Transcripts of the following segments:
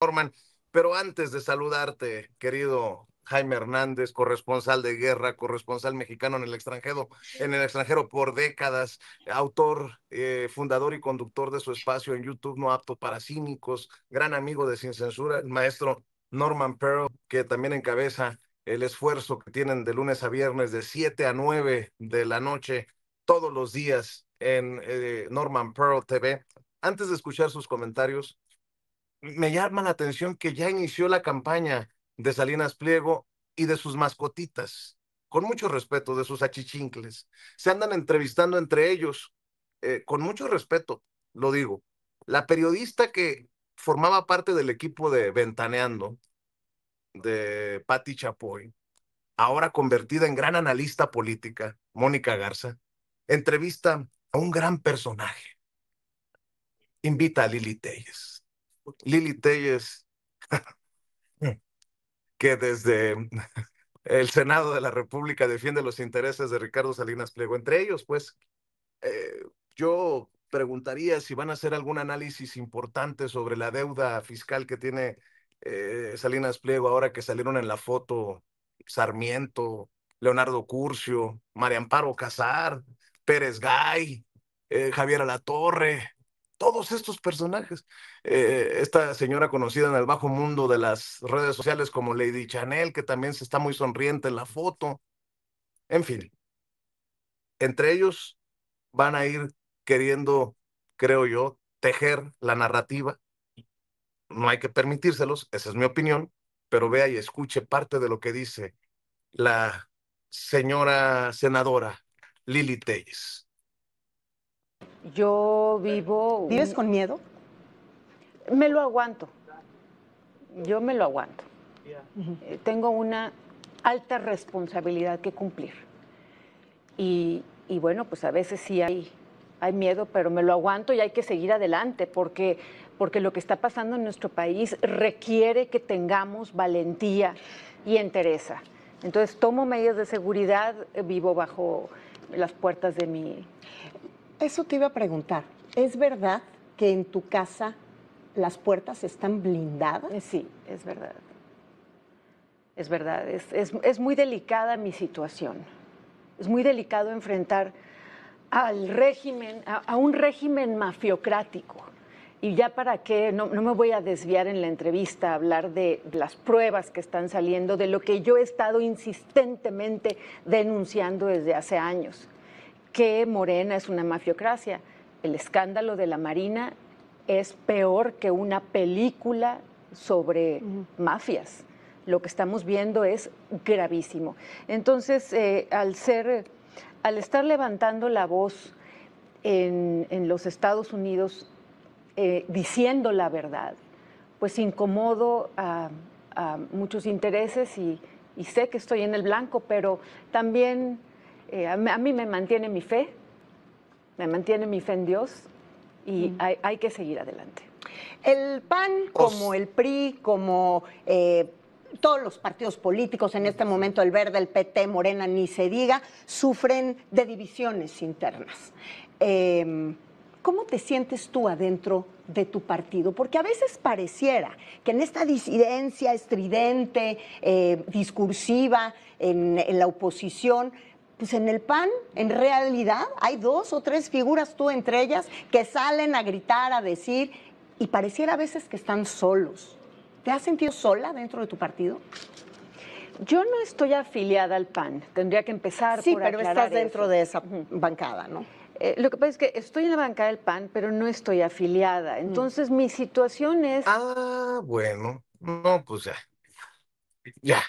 Norman. Pero antes de saludarte, querido Jaime Hernández, corresponsal de guerra, corresponsal mexicano en el extranjero por décadas, autor, fundador y conductor de su espacio en YouTube No Apto para Cínicos, gran amigo de Sin Censura, el maestro Norman Pearl, que también encabeza el esfuerzo que tienen de lunes a viernes de 7 a 9 de la noche, todos los días en Norman Pearl TV. Antes de escuchar sus comentarios, me llama la atención que ya inició la campaña de Salinas Pliego y de sus mascotitas, con mucho respeto, de sus achichincles. Se andan entrevistando entre ellos, con mucho respeto, lo digo. La periodista que formaba parte del equipo de Ventaneando, de Patti Chapoy, ahora convertida en gran analista política, Mónica Garza, entrevista a un gran personaje. Invita a Lili Telles. Lili Telles, que desde el Senado de la República defiende los intereses de Ricardo Salinas Pliego. Entre ellos, pues, eh, yo preguntaría si van a hacer algún análisis importante sobre la deuda fiscal que tiene Salinas Pliego ahora que salieron en la foto Sarmiento, Leonardo Curcio, María Amparo Casar, Pérez Gay, Javier Alatorre, todos estos personajes. Esta señora conocida en el bajo mundo de las redes sociales como Lady Chanel, que también se está muy sonriente en la foto. En fin, entre ellos van a ir queriendo, creo yo, tejer la narrativa. No hay que permitírselos, esa es mi opinión, pero vea y escuche parte de lo que dice la señora senadora Lili Telles. Yo vivo... ¿Vives con miedo? Me lo aguanto. Yo me lo aguanto. Tengo una alta responsabilidad que cumplir. Y bueno, pues a veces sí hay miedo, pero me lo aguanto y hay que seguir adelante porque lo que está pasando en nuestro país requiere que tengamos valentía y entereza. Entonces tomo medidas de seguridad, vivo bajo las puertas de mi... Eso te iba a preguntar. ¿Es verdad que en tu casa las puertas están blindadas? Sí, es verdad. Es verdad. Es muy delicada mi situación. Es muy delicado enfrentar al régimen, a un régimen mafiocrático. Y ya para qué, no me voy a desviar en la entrevista a hablar de las pruebas que están saliendo, de lo que yo he estado insistentemente denunciando desde hace años, que Morena es una mafiocracia. El escándalo de la Marina es peor que una película sobre mafias. Lo que estamos viendo es gravísimo. Entonces, al estar levantando la voz en los Estados Unidos, diciendo la verdad, pues incomodo a muchos intereses y sé que estoy en el blanco, pero también a mí me mantiene mi fe en Dios y hay que seguir adelante. El PAN, como el PRI, como todos los partidos políticos, en este momento el Verde, el PT, Morena, ni se diga, sufren de divisiones internas. ¿Cómo te sientes tú adentro de tu partido? Porque a veces pareciera que en esta disidencia estridente, discursiva, en la oposición, pues en el PAN, en realidad, hay 2 o 3 figuras, tú entre ellas, que salen a gritar, a decir, y pareciera a veces que están solos. ¿Te has sentido sola dentro de tu partido? Yo no estoy afiliada al PAN, tendría que empezar por aclarar eso. Sí, pero estás dentro de esa bancada, ¿no? Lo que pasa es que estoy en la bancada del PAN, pero no estoy afiliada. Entonces, mi situación es... Ah, bueno, no, pues ya.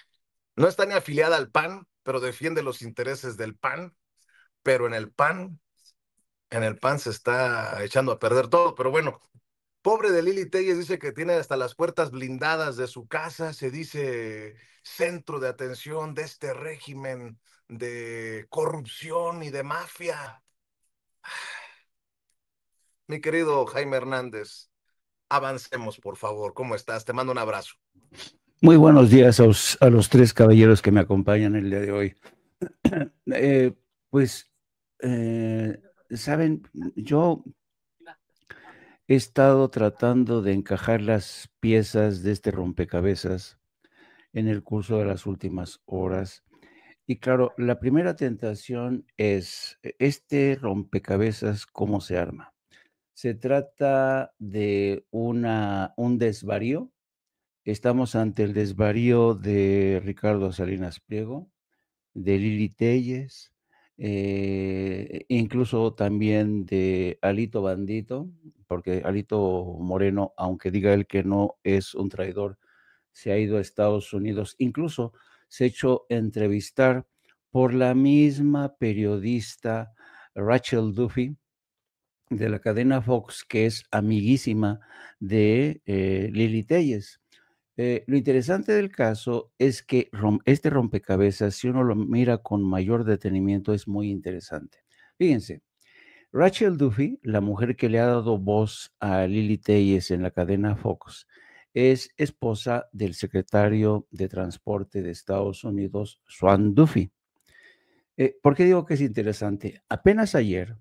No está ni afiliada al PAN, pero defiende los intereses del PAN, pero en el PAN se está echando a perder todo, pero bueno. Pobre de Lili Telles, dice que tiene hasta las puertas blindadas de su casa, se dice centro de atención de este régimen de corrupción y de mafia. Mi querido Jaime Hernández, avancemos, por favor. ¿Cómo estás? Te mando un abrazo. Muy buenos días a los 3 caballeros que me acompañan el día de hoy. Pues, saben, yo he estado tratando de encajar las piezas de este rompecabezas en el curso de las últimas horas. Y claro, la primera tentación es este rompecabezas, ¿cómo se arma? Se trata de un desvarío. Estamos ante el desvarío de Ricardo Salinas Pliego, de Lili Téllez, incluso también de Alito Bandito, porque Alito Moreno, aunque diga él que no es un traidor, se ha ido a Estados Unidos, incluso se ha hecho entrevistar por la misma periodista Rachel Duffy de la cadena Fox, que es amiguísima de Lili Téllez. Lo interesante del caso es que este rompecabezas, si uno lo mira con mayor detenimiento, es muy interesante. Fíjense, Rachel Duffy, la mujer que le ha dado voz a Lili Téllez en la cadena Fox, es esposa del secretario de Transporte de Estados Unidos, Swan Duffy. ¿Por qué digo que es interesante? Apenas ayer,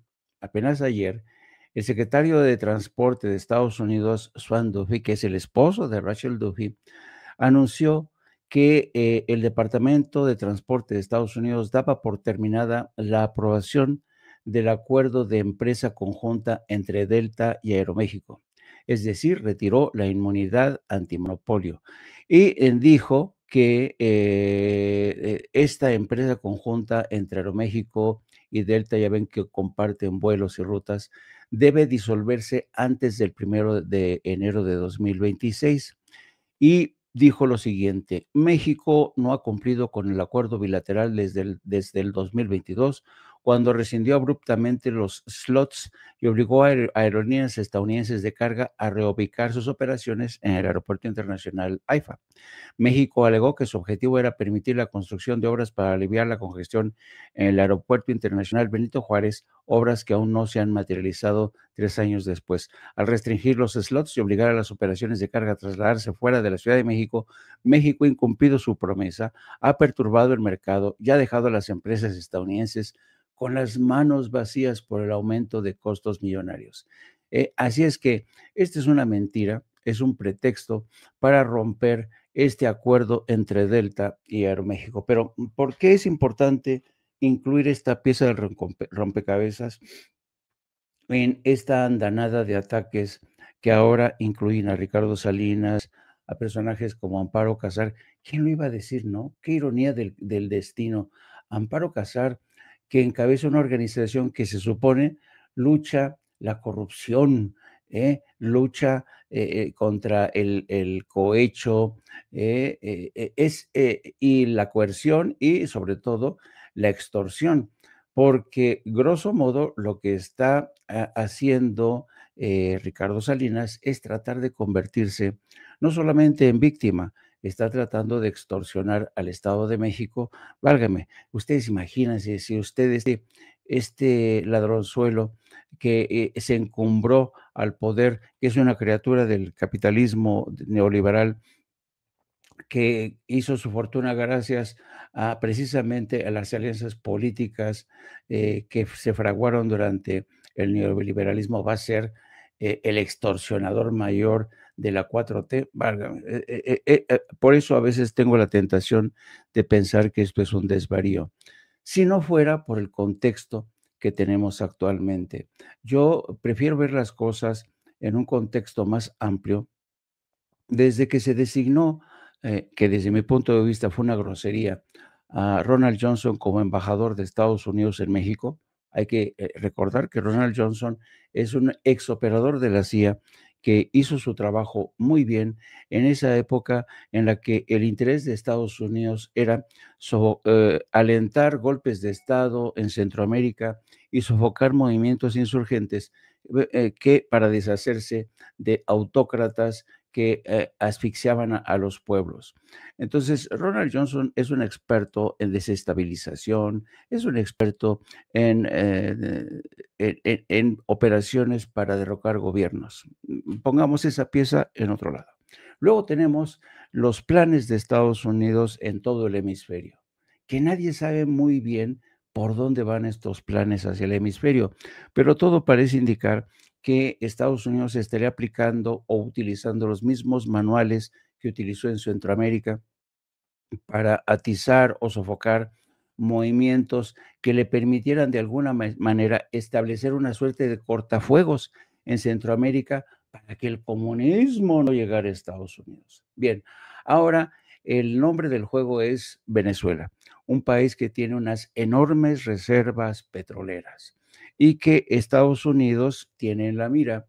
el secretario de Transporte de Estados Unidos, Swan Duffy, que es el esposo de Rachel Duffy, anunció que el Departamento de Transporte de Estados Unidos daba por terminada la aprobación del acuerdo de empresa conjunta entre Delta y Aeroméxico. Es decir, retiró la inmunidad antimonopolio y dijo que esta empresa conjunta entre Aeroméxico y Delta, ya ven que comparten vuelos y rutas, debe disolverse antes del 1 de enero de 2026. Y dijo lo siguiente: México no ha cumplido con el acuerdo bilateral desde el 2022, cuando rescindió abruptamente los slots y obligó a aerolíneas estadounidenses de carga a reubicar sus operaciones en el Aeropuerto Internacional AIFA. México alegó que su objetivo era permitir la construcción de obras para aliviar la congestión en el Aeropuerto Internacional Benito Juárez, obras que aún no se han materializado 3 años después. Al restringir los slots y obligar a las operaciones de carga a trasladarse fuera de la Ciudad de México, México ha incumplido su promesa, ha perturbado el mercado y ha dejado a las empresas estadounidenses con las manos vacías por el aumento de costos millonarios. Así es que esta es una mentira, es un pretexto para romper este acuerdo entre Delta y Aeroméxico. Pero, ¿por qué es importante incluir esta pieza del rompecabezas en esta andanada de ataques que ahora incluyen a Ricardo Salinas, a personajes como Amparo Casar? ¿Quién lo iba a decir, no? Qué ironía del destino. Amparo Casar, que encabeza una organización que se supone lucha la corrupción, lucha contra el cohecho, y la coerción y sobre todo la extorsión, porque grosso modo lo que está haciendo Ricardo Salinas es tratar de convertirse no solamente en víctima, está tratando de extorsionar al Estado de México. Válgame, ustedes imagínense si ustedes, este ladronzuelo que se encumbró al poder, que es una criatura del capitalismo neoliberal, que hizo su fortuna gracias a precisamente a las alianzas políticas que se fraguaron durante el neoliberalismo, va a ser el extorsionador mayor de la 4T. Válgame, por eso a veces tengo la tentación de pensar que esto es un desvarío, si no fuera por el contexto que tenemos actualmente. Yo prefiero ver las cosas en un contexto más amplio. Desde que se designó, que desde mi punto de vista fue una grosería, a Ronald Johnson como embajador de Estados Unidos en México, hay que recordar que Ronald Johnson es un exoperador de la CIA que hizo su trabajo muy bien en esa época en la que el interés de Estados Unidos era alentar golpes de Estado en Centroamérica y sofocar movimientos insurgentes que para deshacerse de autócratas que asfixiaban a los pueblos. Entonces, Ronald Johnson es un experto en desestabilización, es un experto en operaciones para derrocar gobiernos. Pongamos esa pieza en otro lado. Luego tenemos los planes de Estados Unidos en todo el hemisferio, que nadie sabe muy bien por dónde van estos planes hacia el hemisferio, pero todo parece indicar que Estados Unidos estaría aplicando o utilizando los mismos manuales que utilizó en Centroamérica para atizar o sofocar movimientos que le permitieran de alguna manera establecer una suerte de cortafuegos en Centroamérica para que el comunismo no llegara a Estados Unidos. Bien, ahora el nombre del juego es Venezuela, un país que tiene unas enormes reservas petroleras y que Estados Unidos tiene en la mira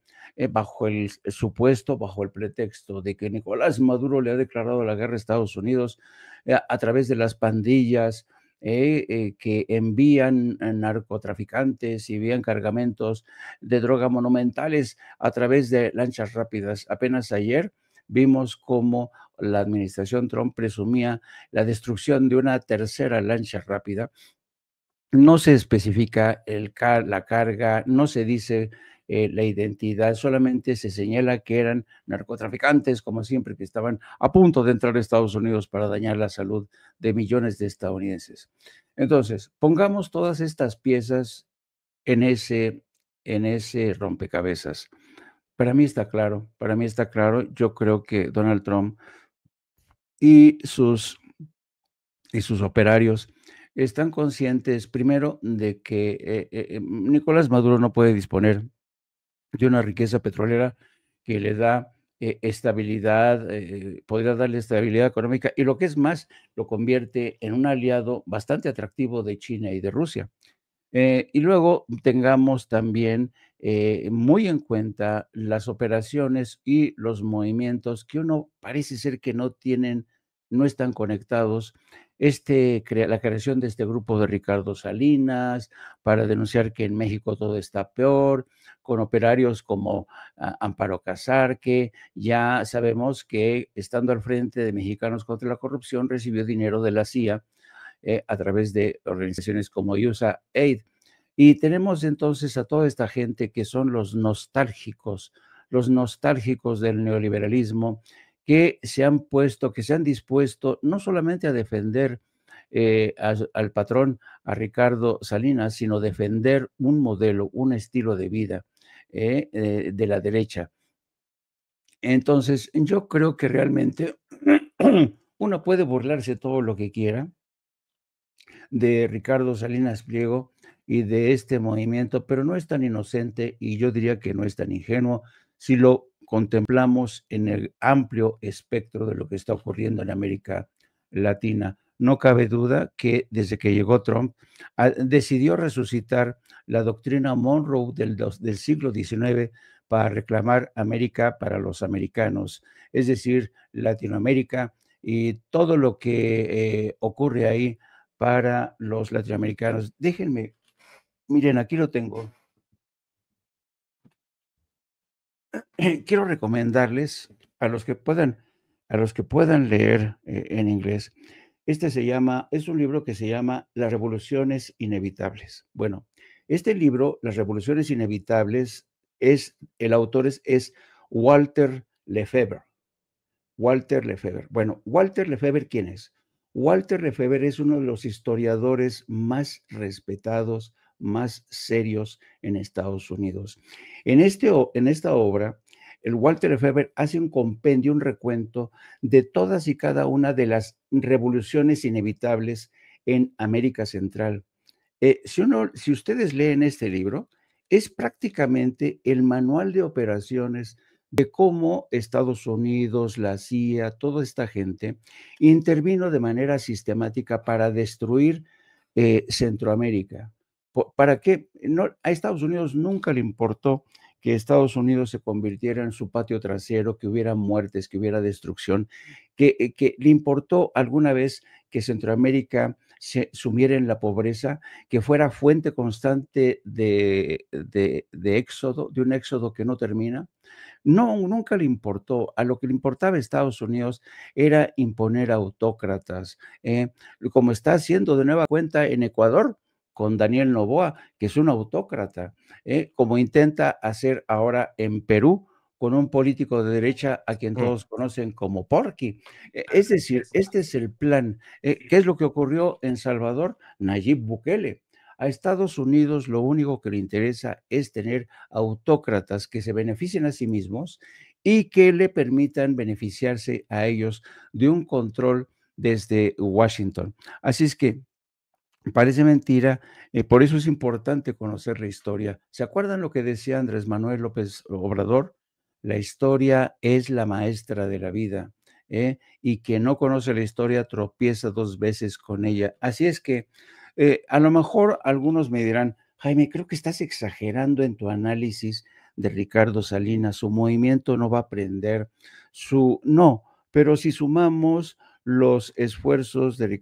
bajo el supuesto, bajo el pretexto de que Nicolás Maduro le ha declarado la guerra a Estados Unidos a través de las pandillas que envían narcotraficantes y envían cargamentos de droga monumentales a través de lanchas rápidas. Apenas ayer vimos cómo la administración Trump presumía la destrucción de una tercera lancha rápida. No se especifica la carga, no se dice la identidad, solamente se señala que eran narcotraficantes, como siempre, que estaban a punto de entrar a Estados Unidos para dañar la salud de millones de estadounidenses. Entonces, pongamos todas estas piezas en ese rompecabezas. Para mí está claro, yo creo que Donald Trump y sus operarios están conscientes, primero, de que Nicolás Maduro no puede disponer de una riqueza petrolera que le da estabilidad, podría darle estabilidad económica y lo que es más, lo convierte en un aliado bastante atractivo de China y de Rusia. Y luego tengamos también muy en cuenta las operaciones y los movimientos que uno parece ser que no están conectados. La creación de este grupo de Ricardo Salinas para denunciar que en México todo está peor, con operarios como Amparo Casar, que ya sabemos que estando al frente de Mexicanos contra la Corrupción recibió dinero de la CIA a través de organizaciones como USAID. Y tenemos entonces a toda esta gente que son los nostálgicos del neoliberalismo, que se han dispuesto no solamente a defender al patrón, a Ricardo Salinas, sino defender un modelo, un estilo de vida de la derecha. Entonces, yo creo que realmente uno puede burlarse todo lo que quiera de Ricardo Salinas Pliego y de este movimiento, pero no es tan inocente y yo diría que no es tan ingenuo si lo contemplamos en el amplio espectro de lo que está ocurriendo en América Latina. No cabe duda que desde que llegó Trump decidió resucitar la doctrina Monroe del siglo XIX para reclamar América para los americanos, es decir, Latinoamérica y todo lo que ocurre ahí para los latinoamericanos. Déjenme, miren, aquí lo tengo. Quiero recomendarles a los que puedan leer en inglés. Es un libro que se llama Las Revoluciones Inevitables. Bueno, este libro, Las Revoluciones Inevitables, el autor es Walter Lefebvre. Walter Lefebvre. Bueno, Walter Lefebvre, ¿quién es? Walter Lefebvre es uno de los historiadores más respetados, más serios en Estados Unidos. En esta obra, el Walter Lefebvre hace un compendio, un recuento de todas y cada una de las revoluciones inevitables en América Central. Si ustedes leen este libro, es prácticamente el manual de operaciones de cómo Estados Unidos, la CIA, toda esta gente intervino de manera sistemática para destruir Centroamérica. ¿Para qué? A Estados Unidos nunca le importó que Estados Unidos se convirtiera en su patio trasero, que hubiera muertes, que hubiera destrucción, que le importó alguna vez que Centroamérica se sumiera en la pobreza, que fuera fuente constante de éxodo, de un éxodo que no termina. No, nunca le importó. A lo que le importaba a Estados Unidos era imponer autócratas, como está haciendo de nueva cuenta en Ecuador con Daniel Noboa, que es un autócrata, como intenta hacer ahora en Perú con un político de derecha a quien todos conocen como Porky. Es decir, este es el plan. ¿Qué es lo que ocurrió en Salvador? Nayib Bukele. A Estados Unidos lo único que le interesa es tener autócratas que se beneficien a sí mismos y que le permitan beneficiarse a ellos de un control desde Washington. Así es que parece mentira, por eso es importante conocer la historia. ¿Se acuerdan lo que decía Andrés Manuel López Obrador? La historia es la maestra de la vida, y quien no conoce la historia tropieza 2 veces con ella. Así es que, a lo mejor algunos me dirán: "Jaime, creo que estás exagerando en tu análisis de Ricardo Salinas, su movimiento no va a aprender, su", no, pero si sumamos los esfuerzos de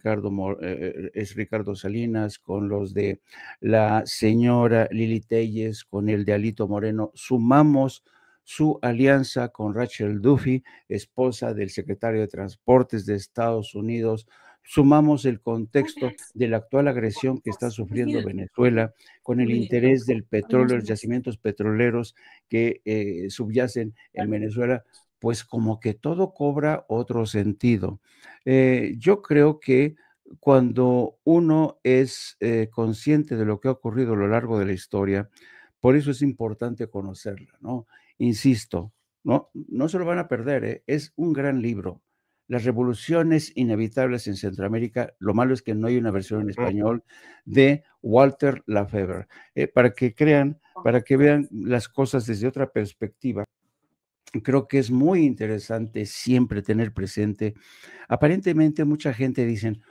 es Ricardo Salinas, con los de la señora Lili Telles, con el de Alito Moreno, sumamos su alianza con Rachel Duffy, esposa del secretario de Transportes de Estados Unidos, sumamos el contexto de la actual agresión que está sufriendo Venezuela, con el interés del petróleo, los yacimientos petroleros que subyacen en Venezuela, pues como que todo cobra otro sentido. Yo creo que cuando uno es consciente de lo que ha ocurrido a lo largo de la historia, por eso es importante conocerla, ¿no? Insisto, no se lo van a perder, ¿eh? Es un gran libro. Las revoluciones inevitables en Centroamérica, lo malo es que no hay una versión en español, de Walter Lafever, para que crean, para que vean las cosas desde otra perspectiva. Creo que es muy interesante siempre tener presente. Aparentemente mucha gente dicen: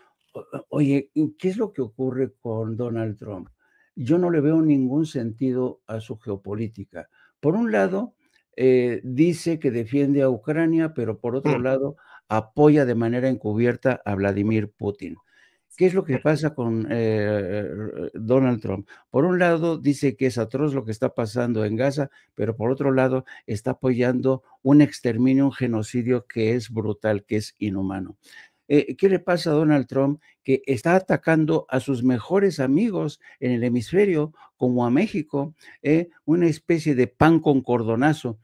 Oye, ¿qué es lo que ocurre con Donald Trump? Yo no le veo ningún sentido a su geopolítica. Por un lado, dice que defiende a Ucrania, pero por otro lado, apoya de manera encubierta a Vladimir Putin. ¿Qué es lo que pasa con Donald Trump? Por un lado, dice que es atroz lo que está pasando en Gaza, pero por otro lado, está apoyando un exterminio, un genocidio que es brutal, que es inhumano. ¿Qué le pasa a Donald Trump? Que está atacando a sus mejores amigos en el hemisferio, como a México, una especie de pan con cordonazo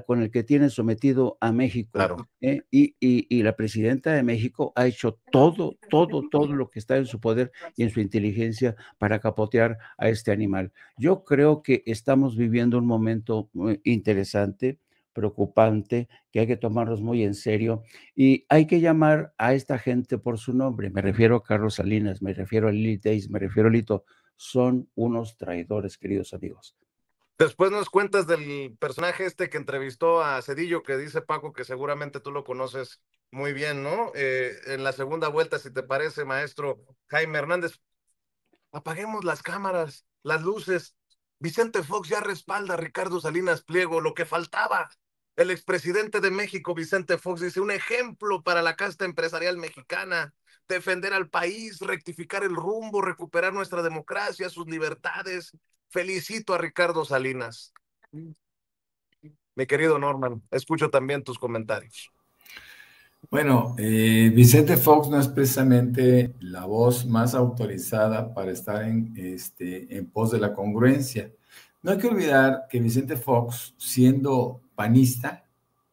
con el que tiene sometido a México. Claro. Y la presidenta de México ha hecho todo lo que está en su poder y en su inteligencia para capotear a este animal. Yo creo que estamos viviendo un momento interesante, preocupante, que hay que tomarnos muy en serio y hay que llamar a esta gente por su nombre. Me refiero a Carlos Salinas, me refiero a Lili Telles, me refiero a Lito. Son unos traidores, queridos amigos. Después nos cuentas del personaje este que entrevistó a Cedillo, que dice Paco que seguramente tú lo conoces muy bien, ¿no? En la segunda vuelta, si te parece, maestro Jaime Hernández, apaguemos las cámaras, las luces. Vicente Fox ya respalda a Ricardo Salinas Pliego, lo que faltaba. El expresidente de México, Vicente Fox, dice un ejemplo para la casta empresarial mexicana, defender al país, rectificar el rumbo, recuperar nuestra democracia, sus libertades. Felicito a Ricardo Salinas. Mi querido Norman, escucho también tus comentarios. Bueno, Vicente Fox no es precisamente la voz más autorizada para estar en pos de la congruencia. No hay que olvidar que Vicente Fox, siendo panista,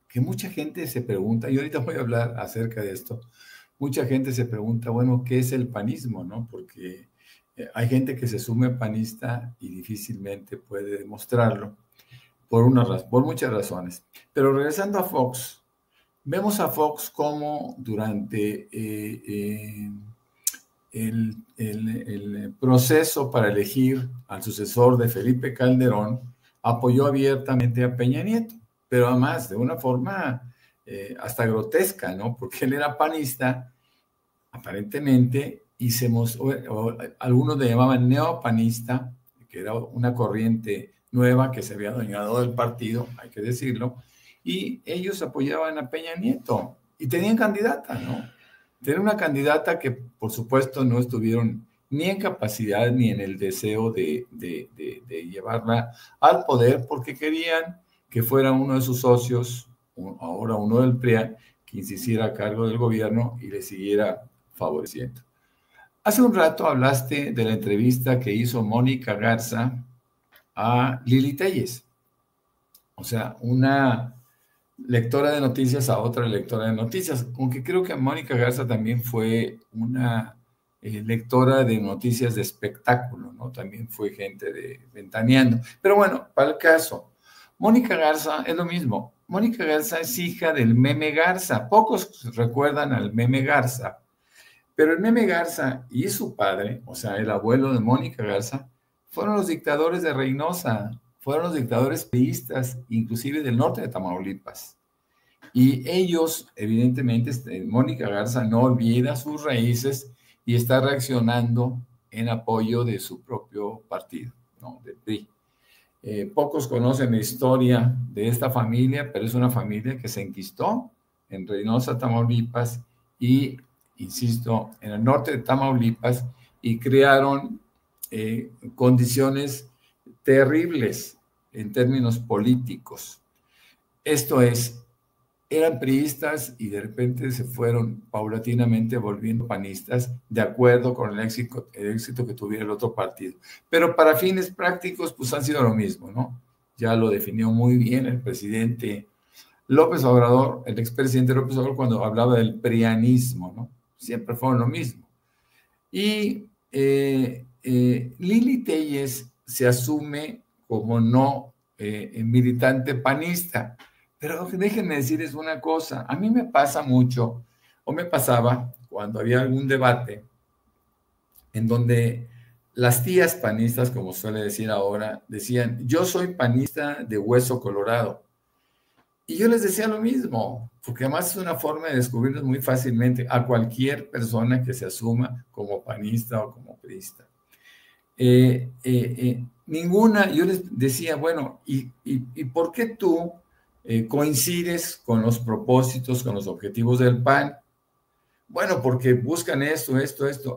que mucha gente se pregunta, y ahorita voy a hablar acerca de esto, mucha gente se pregunta, bueno, ¿qué es el panismo, no? Porque hay gente que se sume panista y difícilmente puede demostrarlo por muchas razones. Pero regresando a Fox, vemos a Fox como durante el proceso para elegir al sucesor de Felipe Calderón, apoyó abiertamente a Peña Nieto, pero además de una forma hasta grotesca, ¿no? Porque él era panista, aparentemente, y algunos le llamaban neopanista, que era una corriente nueva que se había adueñado del partido, hay que decirlo, y ellos apoyaban a Peña Nieto y tenían candidata, ¿no? Tenían una candidata que, por supuesto, no estuvieron ni en capacidad ni en el deseo de llevarla al poder porque querían que fuera uno de sus socios, ahora uno del PRI, quien se hiciera cargo del gobierno y le siguiera favoreciendo. Hace un rato hablaste de la entrevista que hizo Mónica Garza a Lili Telles. O sea, una lectora de noticias a otra lectora de noticias, aunque creo que Mónica Garza también fue una lectora de noticias de espectáculo, ¿no? También fue gente de Ventaneando. Pero bueno, para el caso, Mónica Garza es lo mismo. Mónica Garza es hija del Meme Garza. Pocos recuerdan al Meme Garza, pero el Meme Garza y su padre, o sea, el abuelo de Mónica Garza, fueron los dictadores de Reynosa, fueron los dictadores priistas, inclusive del norte de Tamaulipas. Y ellos, evidentemente, Mónica Garza no olvida sus raíces y está reaccionando en apoyo de su propio partido, ¿no? Del PRI. Pocos conocen la historia de esta familia, pero es una familia que se enquistó en Reynosa, Tamaulipas, y, insisto, en el norte de Tamaulipas, y crearon condiciones terribles en términos políticos. Esto es, eran priistas y de repente se fueron paulatinamente volviendo panistas de acuerdo con el éxito que tuviera el otro partido. Pero para fines prácticos, pues han sido lo mismo, ¿no? Ya lo definió muy bien el presidente López Obrador, el expresidente López Obrador, cuando hablaba del prianismo, ¿no? Siempre fueron lo mismo. Y Lili Téllez se asume como no militante panista. Pero déjenme decirles una cosa, a mí me pasa mucho, o me pasaba cuando había algún debate en donde las tías panistas, como suele decir ahora, decían, yo soy panista de hueso colorado. Y yo les decía lo mismo, porque además es una forma de descubrirnos muy fácilmente a cualquier persona que se asuma como panista o como priista. Ninguna, yo les decía, bueno, ¿y por qué tú coincides con los propósitos, con los objetivos del PAN? Bueno, porque buscan esto,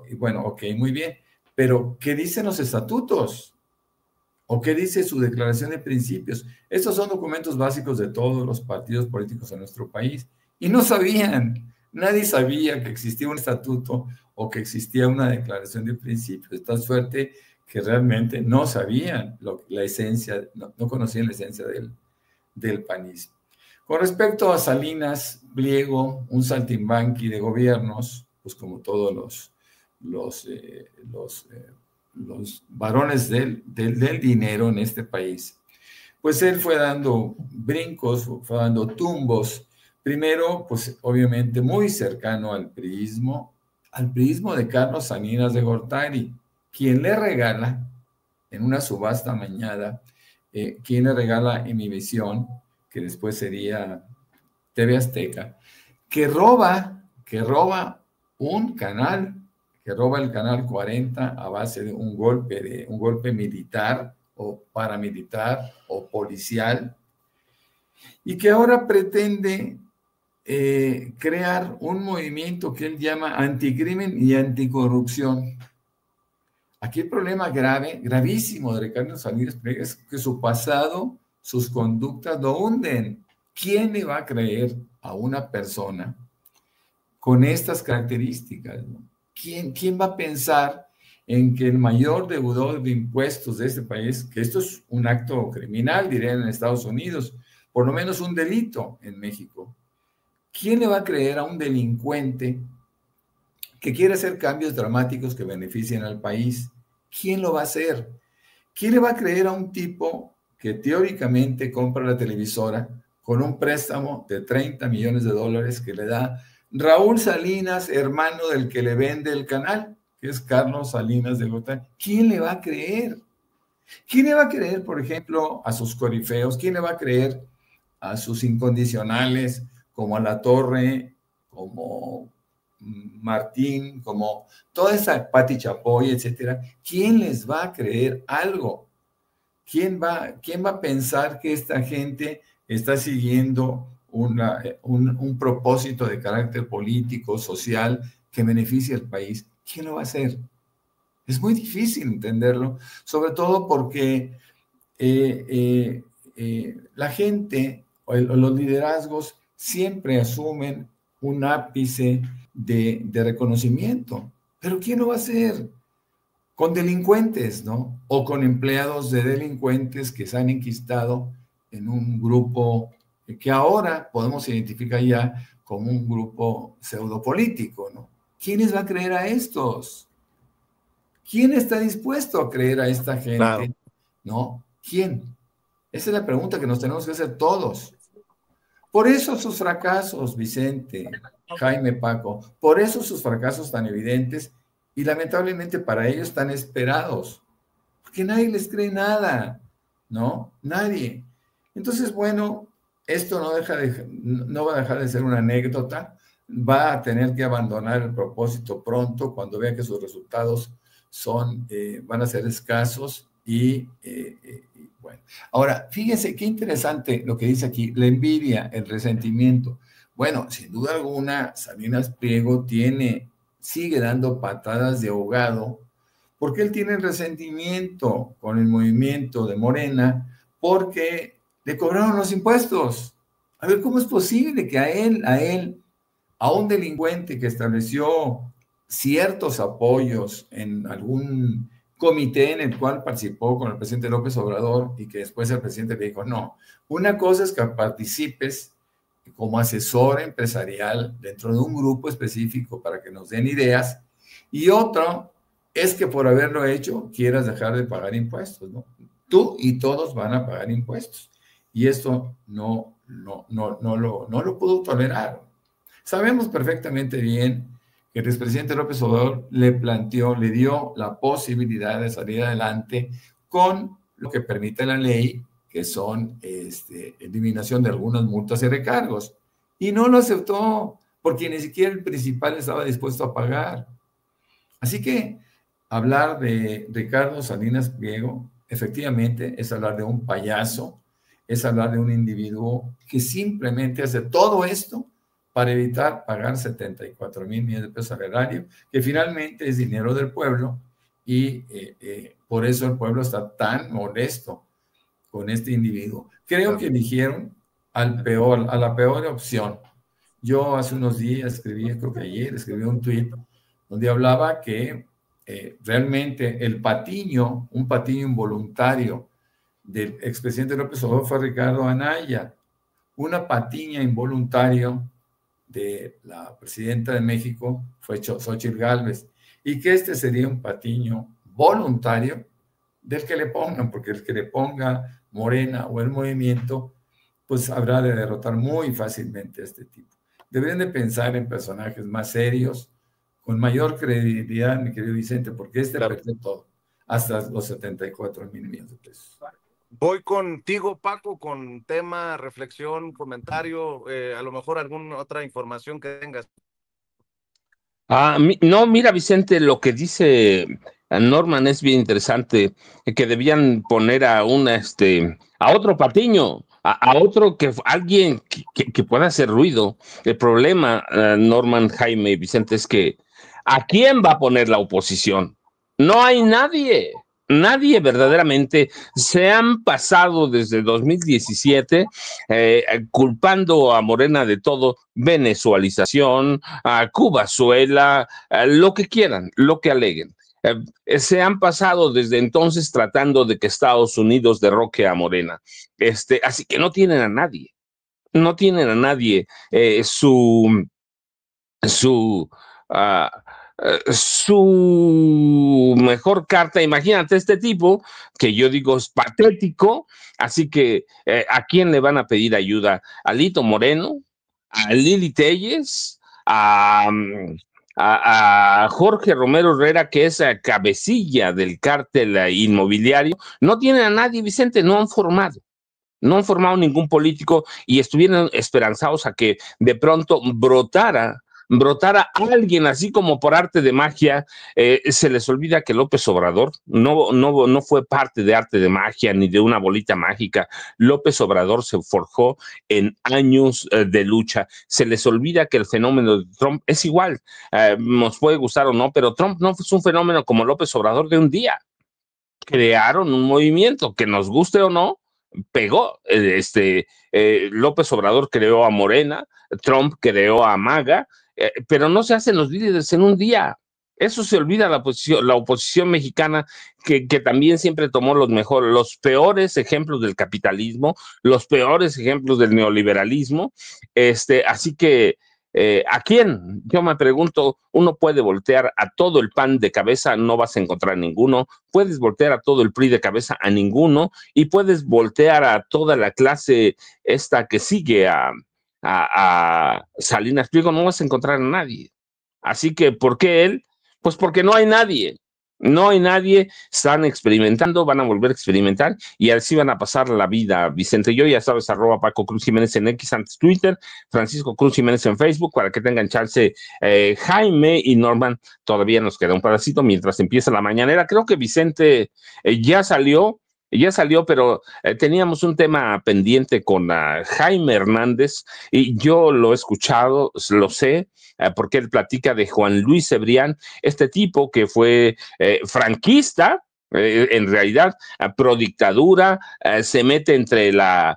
y bueno, ok, muy bien, pero ¿qué dicen los estatutos? ¿O qué dice su declaración de principios? Estos son documentos básicos de todos los partidos políticos en nuestro país, y no sabían, nadie sabía que existía un estatuto o que existía una declaración de principios, de tal suerte que realmente no sabían la esencia, no conocían la esencia del panismo. Con respecto a Salinas Pliego, un saltimbanqui de gobiernos, pues como todos los varones del dinero en este país, pues él fue dando brincos, fue dando tumbos. Primero, pues obviamente muy cercano al priismo de Carlos Salinas de Gortari, quien le regala en una subasta amañada, quien le regala Imevisión, que después sería TV Azteca, que roba un canal, que roba el canal 40 a base de un golpe militar o paramilitar o policial, y que ahora pretende crear un movimiento que él llama anticrimen y anticorrupción. Aquí el problema gravísimo de Ricardo Salinas Pliego es que su pasado, sus conductas lo hunden. ¿Quién le va a creer a una persona con estas características, ¿no? ¿Quién va a pensar en que el mayor deudor de impuestos de este país, que esto es un acto criminal, dirían en Estados Unidos, por lo menos un delito en México? ¿Quién le va a creer a un delincuente que quiere hacer cambios dramáticos que beneficien al país? ¿Quién lo va a hacer? ¿Quién le va a creer a un tipo que teóricamente compra la televisora con un préstamo de $30 millones que le da Raúl Salinas, hermano del que le vende el canal, que es Carlos Salinas de Gortari? ¿Quién le va a creer? ¿Quién le va a creer, por ejemplo, a sus corifeos? ¿Quién le va a creer a sus incondicionales como a La Torre, como Martín, como toda esa Pati Chapoy, etcétera? ¿Quién les va a creer algo? ¿Quién va a pensar que esta gente está siguiendo un propósito de carácter político, social, que beneficie al país? ¿Quién lo va a hacer? Es muy difícil entenderlo, sobre todo porque la gente o los liderazgos siempre asumen un ápice de reconocimiento. ¿Pero quién lo va a hacer? Con delincuentes, ¿no? O con empleados de delincuentes que se han enquistado en un grupo que ahora podemos identificar ya como un grupo pseudopolítico, ¿no? ¿Quién les va a creer a estos? ¿Quién está dispuesto a creer a esta gente? Claro. ¿No? ¿Quién? Esa es la pregunta que nos tenemos que hacer todos. Por eso sus fracasos, Vicente, Jaime, Paco, por eso sus fracasos tan evidentes y lamentablemente para ellos tan esperados, porque nadie les cree nada, ¿no? Nadie. Entonces, bueno, esto no va a dejar de ser una anécdota, va a tener que abandonar el propósito pronto cuando vea que sus resultados van a ser escasos y bueno. Ahora, fíjense qué interesante lo que dice aquí, la envidia, el resentimiento. Bueno, sin duda alguna, Salinas Pliego sigue dando patadas de ahogado, porque él tiene resentimiento con el movimiento de Morena, porque le cobraron los impuestos. A ver, ¿cómo es posible que a un delincuente que estableció ciertos apoyos en algún comité en el cual participó con el presidente López Obrador y que después el presidente le dijo, no, una cosa es que participes como asesor empresarial dentro de un grupo específico para que nos den ideas, y otro es que por haberlo hecho quieras dejar de pagar impuestos, ¿no? Tú y todos van a pagar impuestos, y esto no lo puedo tolerar. Sabemos perfectamente bien que el expresidente López Obrador le dio la posibilidad de salir adelante con lo que permite la ley, que son eliminación de algunas multas y recargos. Y no lo aceptó, porque ni siquiera el principal estaba dispuesto a pagar. Así que hablar de Ricardo Salinas Pliego, efectivamente, es hablar de un payaso, es hablar de un individuo que simplemente hace todo esto para evitar pagar 74,000 millones de pesos al erario, que finalmente es dinero del pueblo, y por eso el pueblo está tan molesto con este individuo. Creo que eligieron a la peor opción. Yo hace unos días creo que ayer escribí un tuit donde hablaba que realmente un patiño involuntario del expresidente López Obrador fue Ricardo Anaya, una patiña involuntaria de la presidenta de México fue Xóchitl Gálvez, y que este sería un patiño voluntario del que le pongan, porque el que le ponga Morena o el movimiento, pues habrá de derrotar muy fácilmente a este tipo. Deberían de pensar en personajes más serios, con mayor credibilidad, mi querido Vicente, porque perdió todo, hasta los 74,000 millones de pesos. Voy contigo, Paco, con tema, reflexión, comentario, a lo mejor alguna otra información que tengas. No, mira, Vicente, lo que dice Norman es bien interesante, que debían poner a otro patiño, a otro alguien que pueda hacer ruido. El problema, Norman, Jaime y Vicente, es que ¿a quién va a poner la oposición? No hay nadie. Nadie verdaderamente. Se han pasado desde 2017 culpando a Morena de todo, venezualización, a Cubazuela, lo que quieran, lo que aleguen. Se han pasado desde entonces tratando de que Estados Unidos derroque a Morena. Así que no tienen a nadie. No tienen a nadie. Su mejor carta, imagínate este tipo, que yo digo es patético, así que ¿a quién le van a pedir ayuda? ¿A Lito Moreno? ¿A Lili Telles? ¿A Jorge Romero Herrera, que es cabecilla del cártel inmobiliario? No tienen a nadie, Vicente, no han formado ningún político, y estuvieron esperanzados a que de pronto brotara alguien así como por arte de magia. Se les olvida que López Obrador no fue parte de arte de magia ni de una bolita mágica. López Obrador se forjó en años de lucha. Se les olvida que el fenómeno de Trump es igual, nos puede gustar o no, pero Trump no fue un fenómeno como López Obrador de un día. Crearon un movimiento, que nos guste o no, pegó. López Obrador creó a Morena, Trump creó a MAGA, pero no se hacen los líderes en un día. Eso se olvida la oposición mexicana, que también siempre tomó los peores ejemplos del capitalismo, los peores ejemplos del neoliberalismo. Así que ¿A quién? Yo me pregunto, uno puede voltear a todo el PAN de cabeza, no vas a encontrar ninguno, puedes voltear a todo el PRI de cabeza, a ninguno, y puedes voltear a toda la clase esta que sigue a Salinas Pliego, no vas a encontrar a nadie. Así que, ¿por qué él? Pues porque no hay nadie. No hay nadie, están experimentando, van a volver a experimentar y así van a pasar la vida. Vicente, yo ya sabes, @ Paco Cruz Jiménez en X, antes Twitter, Francisco Cruz Jiménez en Facebook, para que tengan chance. Jaime y Norman, todavía nos queda un pedacito mientras empieza la mañanera. Creo que Vicente ya salió, pero teníamos un tema pendiente con Jaime Hernández y yo lo he escuchado, lo sé, porque él platica de Juan Luis Cebrián, este tipo que fue franquista, en realidad, pro dictadura, se mete entre la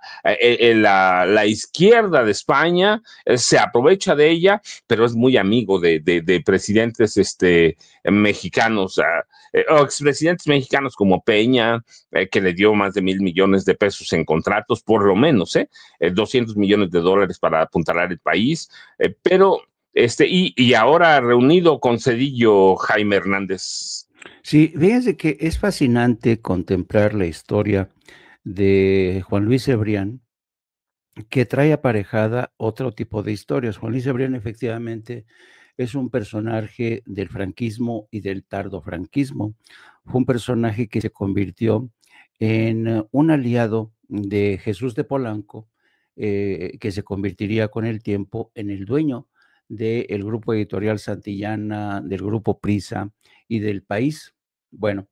izquierda de España, se aprovecha de ella, pero es muy amigo de presidentes mexicanos, o expresidentes mexicanos como Peña, que le dio más de 1,000 millones de pesos en contratos, por lo menos, 200 millones de dólares para apuntalar el país, pero y ahora reunido con Cedillo, Jaime Hernández. Sí, fíjense que es fascinante contemplar la historia de Juan Luis Cebrián, que trae aparejada otro tipo de historias. Juan Luis Cebrián efectivamente es un personaje del franquismo y del tardofranquismo. Fue un personaje que se convirtió en un aliado de Jesús de Polanco, que se convertiría con el tiempo en el dueño del grupo editorial Santillana, del grupo Prisa y del País. Bueno,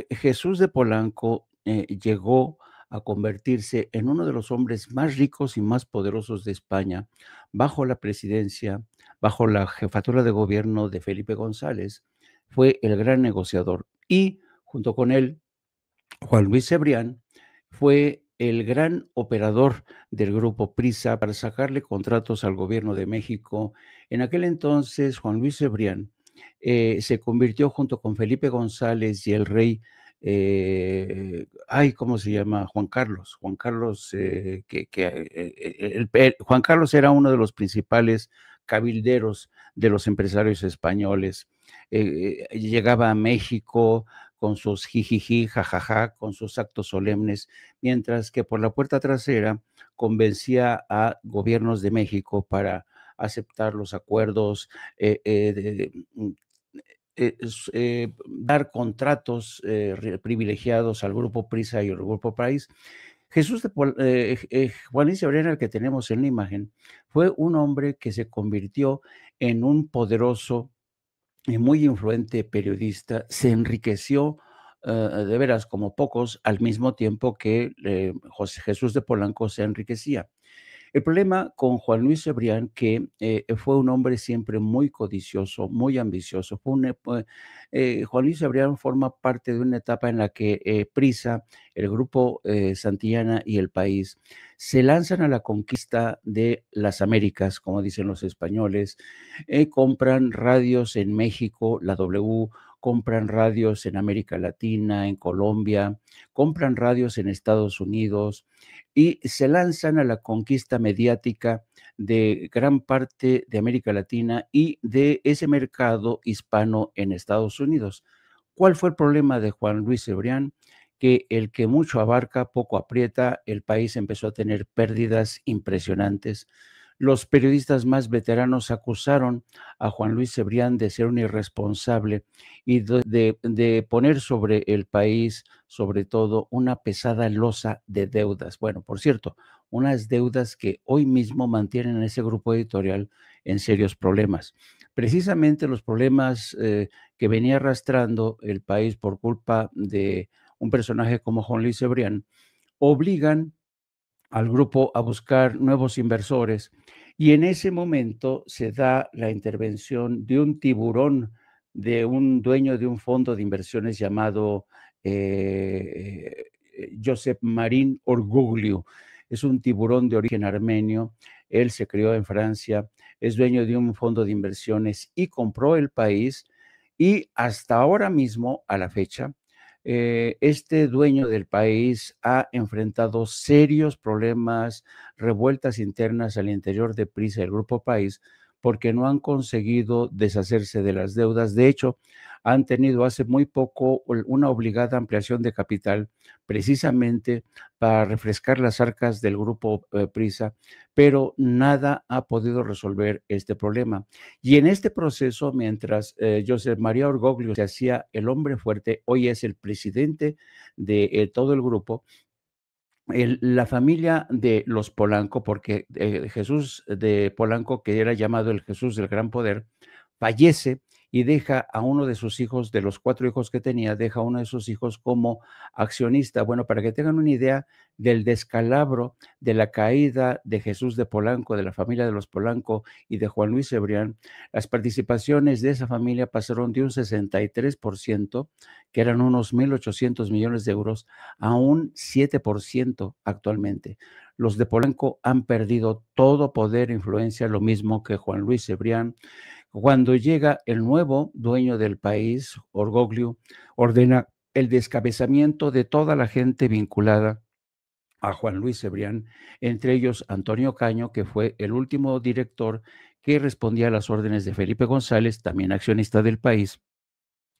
Jesús de Polanco llegó a convertirse en uno de los hombres más ricos y más poderosos de España bajo la presidencia, bajo la jefatura de gobierno de Felipe González. Fue el gran negociador y junto con él, Juan Luis Cebrián fue el gran operador del grupo Prisa para sacarle contratos al gobierno de México. En aquel entonces, Juan Luis Cebrián se convirtió junto con Felipe González y el rey, ¿cómo se llama? Juan Carlos. Juan Carlos, Juan Carlos era uno de los principales cabilderos de los empresarios españoles. Llegaba a México con sus jijiji, jajaja, con sus actos solemnes, mientras que por la puerta trasera convencía a gobiernos de México para aceptar los acuerdos, dar contratos privilegiados al Grupo Prisa y al Grupo País. Juan Luis Cebrián, el que tenemos en la imagen, fue un hombre que se convirtió en un poderoso y muy influente periodista, se enriqueció de veras como pocos, al mismo tiempo que José Jesús de Polanco se enriquecía. El problema con Juan Luis Cebrián, que fue un hombre siempre muy codicioso, muy ambicioso. Juan Luis Cebrián forma parte de una etapa en la que Prisa, el grupo Santillana y el País se lanzan a la conquista de las Américas, como dicen los españoles. Compran radios en México, la W, compran radios en América Latina, en Colombia, compran radios en Estados Unidos y se lanzan a la conquista mediática de gran parte de América Latina y de ese mercado hispano en Estados Unidos. ¿Cuál fue el problema de Juan Luis Cebrián? Que el que mucho abarca, poco aprieta. El país empezó a tener pérdidas impresionantes. Los periodistas más veteranos acusaron a Juan Luis Cebrián de ser un irresponsable y de poner sobre el país, sobre todo, una pesada losa de deudas. Bueno, por cierto, unas deudas que hoy mismo mantienen a ese grupo editorial en serios problemas. Precisamente los problemas que venía arrastrando el país por culpa de un personaje como Juan Luis Cebrián obligan al grupo a buscar nuevos inversores y en ese momento se da la intervención de un tiburón, de un dueño de un fondo de inversiones llamado Josep Marín Orguglio. Es un tiburón de origen armenio, él se crió en Francia, es dueño de un fondo de inversiones y compró el país y hasta ahora mismo, a la fecha, este dueño del país ha enfrentado serios problemas, revueltas internas al interior de Prisa, el Grupo País, porque no han conseguido deshacerse de las deudas. De hecho, han tenido hace muy poco una obligada ampliación de capital, precisamente para refrescar las arcas del Grupo Prisa, pero nada ha podido resolver este problema. Y en este proceso, mientras José María Orgoglio se hacía el hombre fuerte, hoy es el presidente de todo el grupo. La familia de los Polanco, porque Jesús de Polanco, que era llamado el Jesús del Gran Poder, fallece y deja a uno de sus hijos, de los 4 hijos que tenía, deja a uno de sus hijos como accionista. Bueno, para que tengan una idea del descalabro de la caída de Jesús de Polanco, de la familia de los Polanco y de Juan Luis Cebrián, las participaciones de esa familia pasaron de un 63%, que eran unos 1.800 millones de euros, a un 7% actualmente. Los de Polanco han perdido todo poder e influencia, lo mismo que Juan Luis Cebrián. Cuando llega el nuevo dueño del país, Orgoglio, ordena el descabezamiento de toda la gente vinculada a Juan Luis Cebrián, entre ellos Antonio Caño, que fue el último director que respondía a las órdenes de Felipe González, también accionista del país,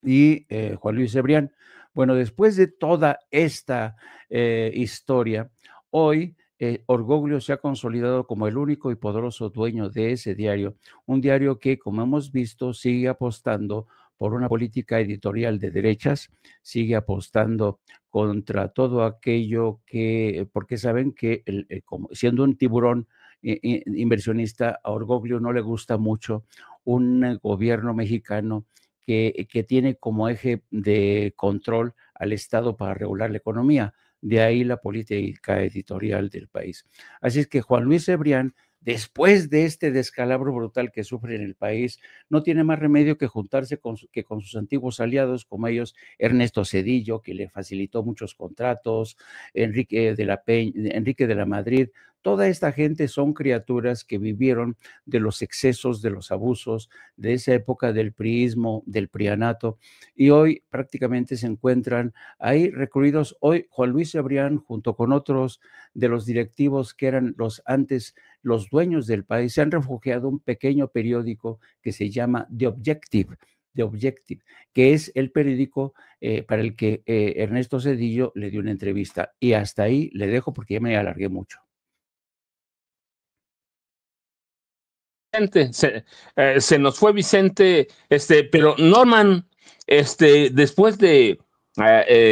y Juan Luis Cebrián. Bueno, después de toda esta historia, hoy Orgoglio se ha consolidado como el único y poderoso dueño de ese diario, un diario que, como hemos visto, sigue apostando por una política editorial de derechas, sigue apostando contra todo aquello que, porque saben que como siendo un tiburón inversionista, a Orgoglio no le gusta mucho un gobierno mexicano que tiene como eje de control al Estado para regular la economía. De ahí la política editorial del país. Así es que Juan Luis Cebrián, después de este descalabro brutal que sufre en el país, no tiene más remedio que juntarse con sus antiguos aliados, como ellos Ernesto Zedillo, que le facilitó muchos contratos, Enrique de la Madrid. Toda esta gente son criaturas que vivieron de los excesos, de los abusos, de esa época del priismo, del prianato, y hoy prácticamente se encuentran ahí recluidos. Hoy Juan Luis Cebrián, junto con otros de los directivos que eran los dueños del país, se han refugiado en un pequeño periódico que se llama The Objective, que es el periódico para el que Ernesto Zedillo le dio una entrevista. Y hasta ahí le dejo porque ya me alargué mucho. Se nos fue Vicente, pero Norman, después de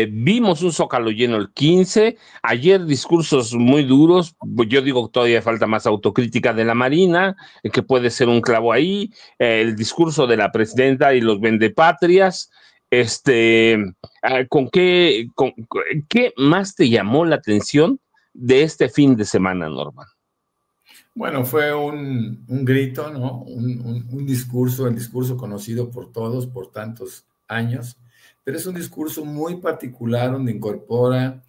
vimos un Zócalo lleno el 15, ayer discursos muy duros, yo digo que todavía falta más autocrítica de la Marina, que puede ser un clavo ahí, el discurso de la presidenta y los vendepatrias. ¿Qué más te llamó la atención de este fin de semana, Norman? Bueno, fue un grito, ¿no? Un discurso, el discurso conocido por todos por tantos años, pero es un discurso muy particular donde incorpora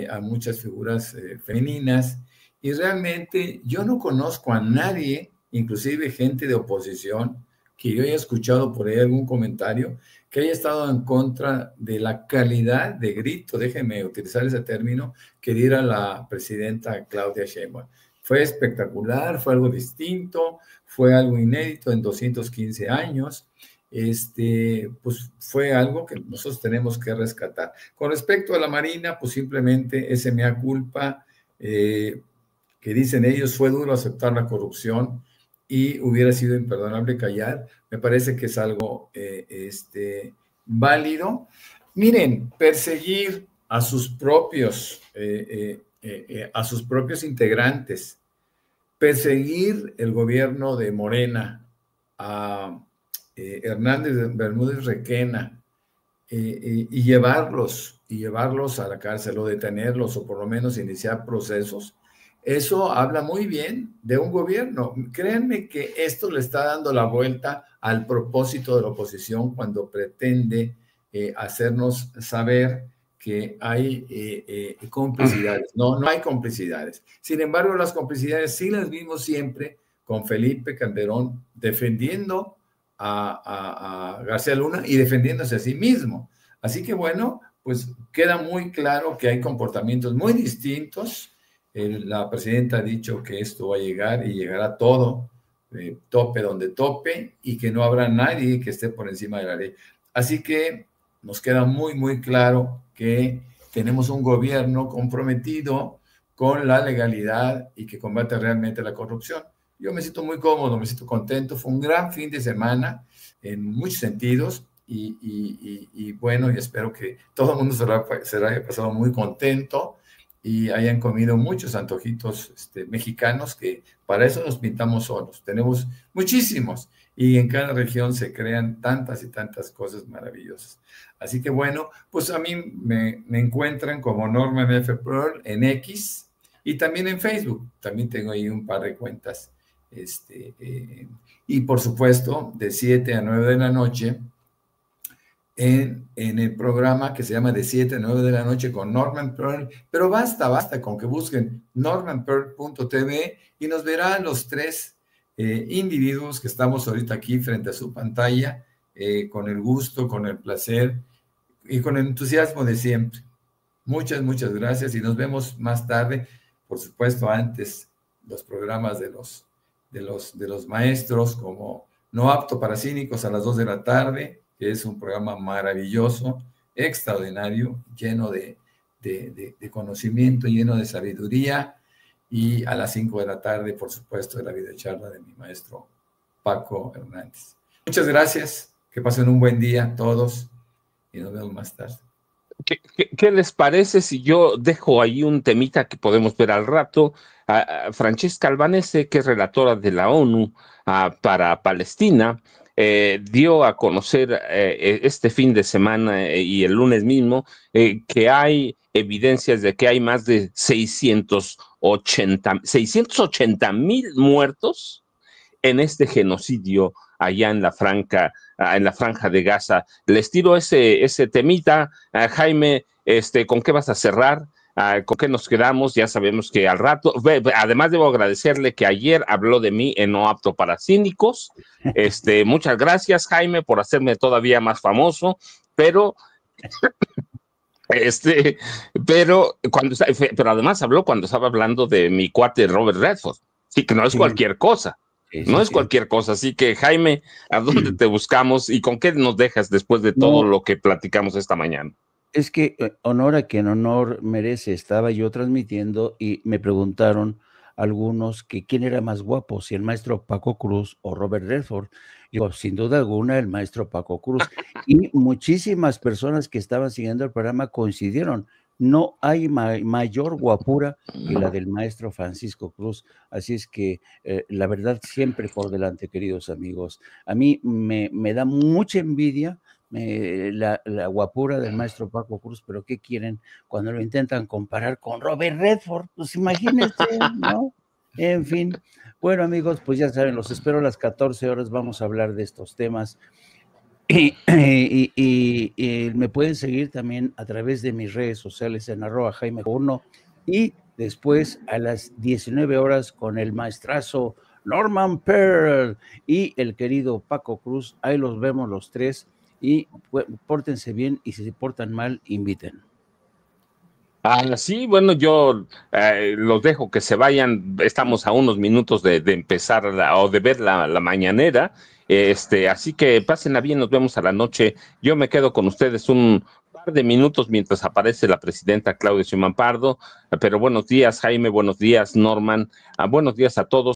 a muchas figuras femeninas, y realmente yo no conozco a nadie, inclusive gente de oposición, que yo haya escuchado por ahí algún comentario que haya estado en contra de la calidad de grito, déjeme utilizar ese término, que diera la presidenta Claudia Sheinbaum. Fue espectacular, fue algo distinto, fue algo inédito en 215 años. Pues fue algo que nosotros tenemos que rescatar. Con respecto a la Marina, pues simplemente ese mea culpa, que dicen ellos, fue duro aceptar la corrupción y hubiera sido imperdonable callar. Me parece que es algo válido. Miren, perseguir a sus propios integrantes, perseguir el gobierno de Morena, a Hernández Bermúdez Requena, y llevarlos a la cárcel o detenerlos o por lo menos iniciar procesos, eso habla muy bien de un gobierno. Créanme que esto le está dando la vuelta al propósito de la oposición cuando pretende hacernos saber que hay complicidades. No hay complicidades. Sin embargo, las complicidades sí las vimos siempre con Felipe Calderón defendiendo a García Luna y defendiéndose a sí mismo. Así que bueno, pues queda muy claro que hay comportamientos muy distintos. La presidenta ha dicho que esto va a llegar y llegará todo, tope donde tope, y que no habrá nadie que esté por encima de la ley. Así que nos queda muy, muy claro que tenemos un gobierno comprometido con la legalidad y que combate realmente la corrupción. Yo me siento muy cómodo, me siento contento. Fue un gran fin de semana en muchos sentidos y bueno, y espero que todo el mundo se haya pasado muy contento y hayan comido muchos antojitos mexicanos, que para eso nos pintamos solos. Tenemos muchísimos y en cada región se crean tantas y tantas cosas maravillosas. Así que bueno, pues a mí me encuentran como Norman F. Pearl en X y también en Facebook. También tengo ahí un par de cuentas. Y por supuesto, de 7 a 9 de la noche, en el programa que se llama De 7 a 9 de la noche con Norman Pearl, pero basta con que busquen normanpearl.tv y nos verán los tres individuos que estamos ahorita aquí frente a su pantalla, con el gusto, con el placer y con el entusiasmo de siempre. Muchas gracias y nos vemos más tarde. Por supuesto, antes los programas de los maestros, como No Apto para Cínicos a las 2 de la tarde, que es un programa maravilloso, extraordinario, lleno de conocimiento, lleno de sabiduría, y a las 5 de la tarde, por supuesto, de la videocharla de mi maestro Paco Hernández. Muchas gracias, que pasen un buen día todos y nos vemos más tarde. ¿Qué les parece si yo dejo ahí un temita que podemos ver al rato? Francesca Albanese, que es relatora de la ONU para Palestina, dio a conocer este fin de semana y el lunes mismo que hay evidencias de que hay más de 680,000 muertos en este genocidio allá en la franja de Gaza. Les tiro ese temita, Jaime, ¿con qué vas a cerrar? ¿Con qué nos quedamos? Ya sabemos que al rato, además debo agradecerle que ayer habló de mí en No Apto para Cínicos. Muchas gracias, Jaime, por hacerme todavía más famoso, pero pero además habló cuando estaba hablando de mi cuate Robert Redford, sí, que no es cualquier cosa. No es cualquier cosa, así que Jaime, ¿a dónde te buscamos y con qué nos dejas después de todo lo que platicamos esta mañana? Es que honor a quien honor merece. Estaba yo transmitiendo y me preguntaron algunos que quién era más guapo, si el maestro Paco Cruz o Robert Redford. Yo, sin duda alguna, el maestro Paco Cruz. Y muchísimas personas que estaban siguiendo el programa coincidieron. No hay mayor guapura que la del maestro Francisco Cruz. Así es que la verdad siempre por delante, queridos amigos. A mí me da mucha envidia la guapura del maestro Paco Cruz, pero ¿qué quieren cuando lo intentan comparar con Robert Redford? Pues imagínense, ¿no? En fin. Bueno, amigos, pues ya saben, los espero a las 14 horas. Vamos a hablar de estos temas. Y me pueden seguir también a través de mis redes sociales en @Jaime1 y después a las 19 horas con el maestrazo Norman Pearl y el querido Paco Cruz. Ahí los vemos los tres y pórtense bien y si se portan mal, inviten. Sí, bueno, yo los dejo que se vayan. Estamos a unos minutos de empezar o de ver la mañanera. Así que pásenla bien, nos vemos a la noche. Yo me quedo con ustedes un par de minutos mientras aparece la presidenta Claudia Sheinbaum Pardo. Pero buenos días, Jaime, buenos días, Norman, buenos días a todos.